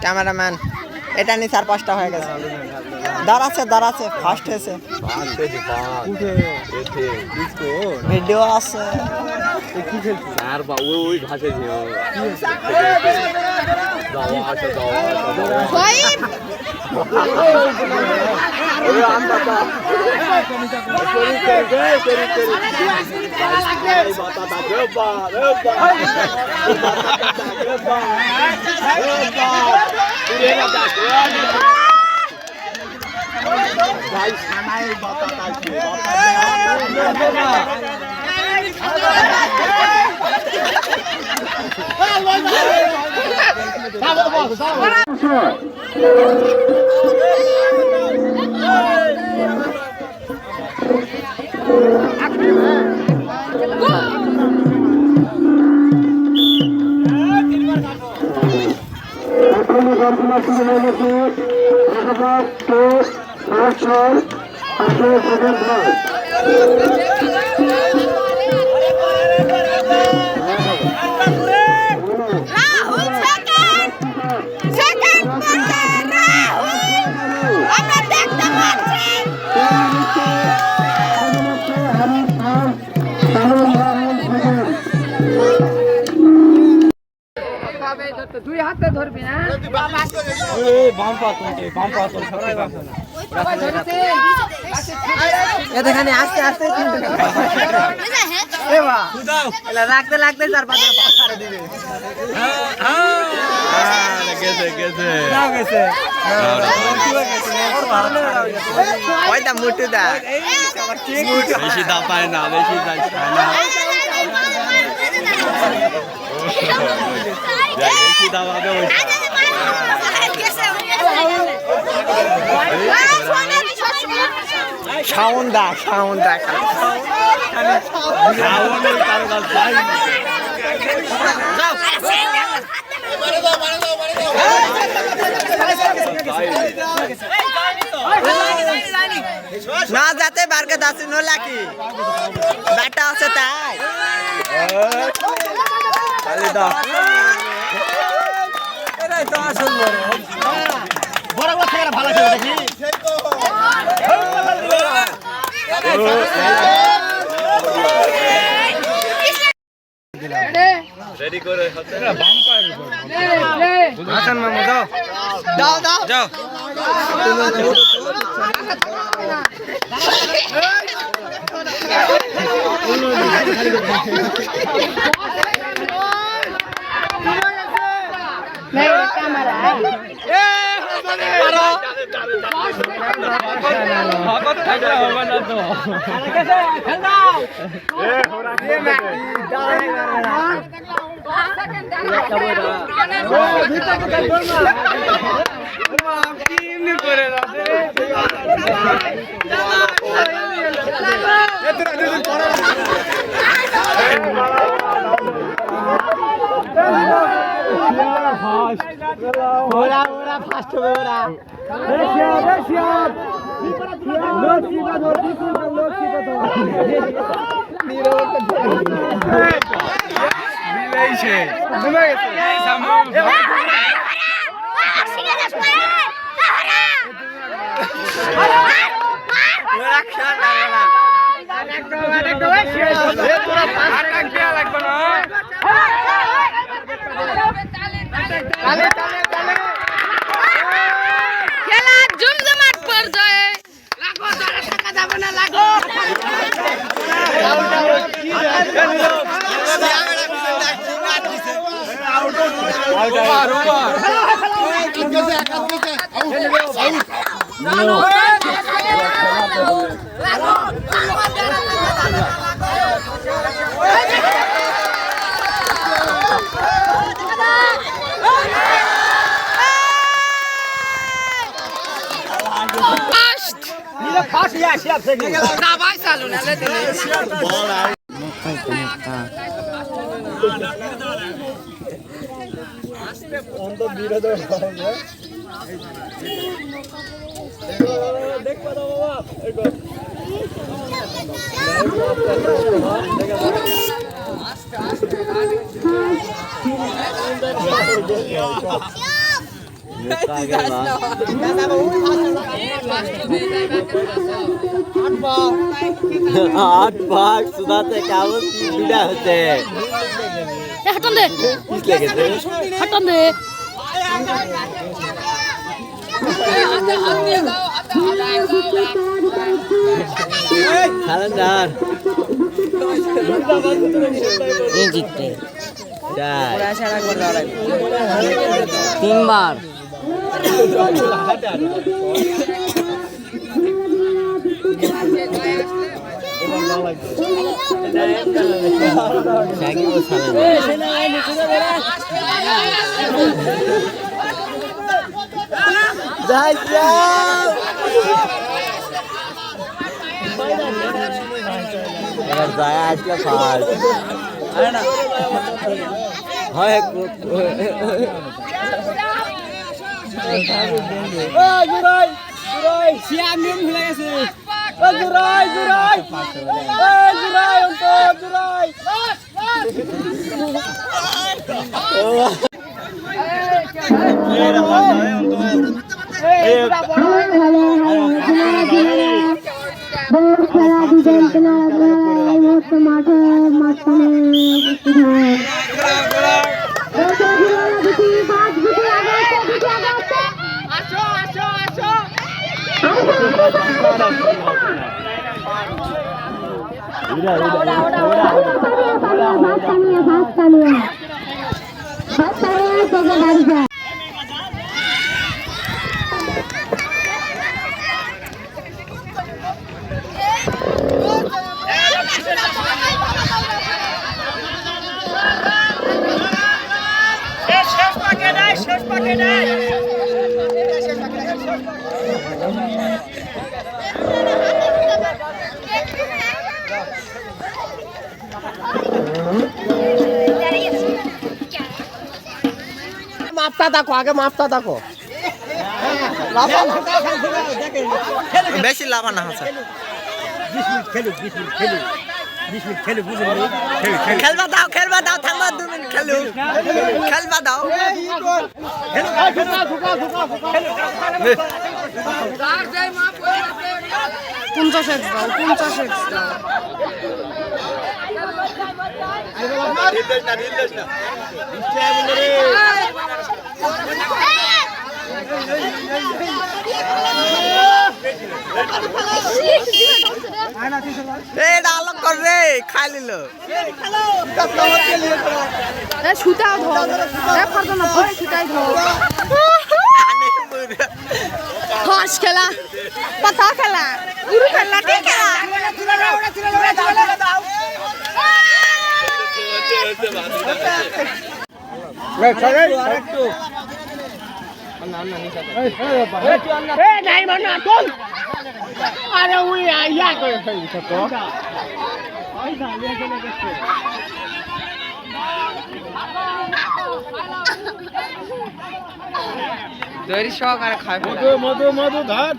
cameraman এটা নি 4-5টা হয়ে গেছে দাঁড়াচ্ছে ফার্স্ট হয়েছে ভিডিও আছে ওই ঘাসে দুই হাতে ধরবি না এখানে আস্তে আস্তে রাখতে রাখতে তার পাশে পাশারে দিবে ওইটা মুটু দা বেশি দা পায় না বেশি দা খায় না বেশি দা পাবে ওই শাওন দা শাওন ওই তার কাছে যাই না যাতে বারকে দাসি ন লাকি ব্যাটা আছে তাই খালি দা এরাই তো আসল বড় বড় খেলা ভালো খেলে দেখি রেডি করে হাতে বাম পায়ের উপর হাসান মামু দাও যাও খেলা জমজমাট পর্যায়ে লাগো যারা টাকা যাবে না লাগো দাবাই চালু না লে দিলে आठ भाग सुधाते कागज की पीड़ा होते हटन दे किस लेके थे हटन दे खानदार ये जीतते तीन बार মাপটা দেখো আগে মাপটা দেখো বেশি লাভ না আছে খেলবা দাও থামবা 2 মিনিট খেলবা দাও আলোক কর রে খাই লিল সুতাও ধর ফারতো না সুতাই ধর হাঁস খেলা পাতা খেলা গুরু খেলা টি খেলা আরে ওই ইয়া করে ফেলছ তো দৈরি সহকারে খায় মধু ধর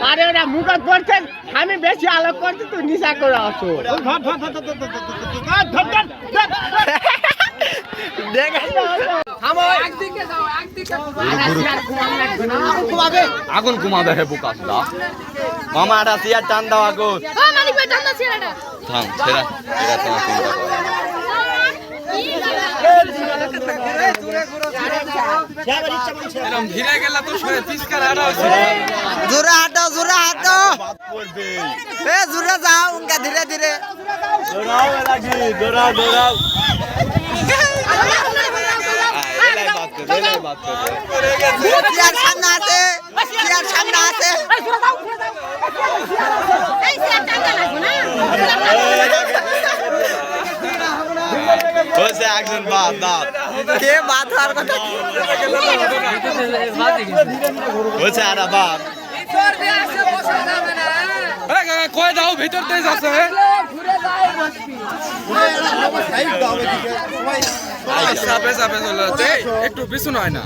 আরে ওরা মুখত করছেন আমি বেশি আলোক করছি তুই নিশা করে আসো আগুন ঘুমাবে হে বুকাসদা মামা এটা সিয়ার টান দাও আগুন মালিক ভাই জানতা ছেলেটা থাম ছেড়া এটা তোমার চিন্তা করো ধীরে গেলা তো পিসকার আড়া আছে জোরে হাঁটো এ জোরে যাও উনকা ধীরে ধীরে দৌড়াও চেয়ার সামনে আছে হয়েছে একজন বাদ কে বাদ হওয়ার কথা হয়েছে আর বাদ কয় দাও ভিতর তেজ আছে চাপে চাপে চলে যাচ্ছে একটু পিছু নয় না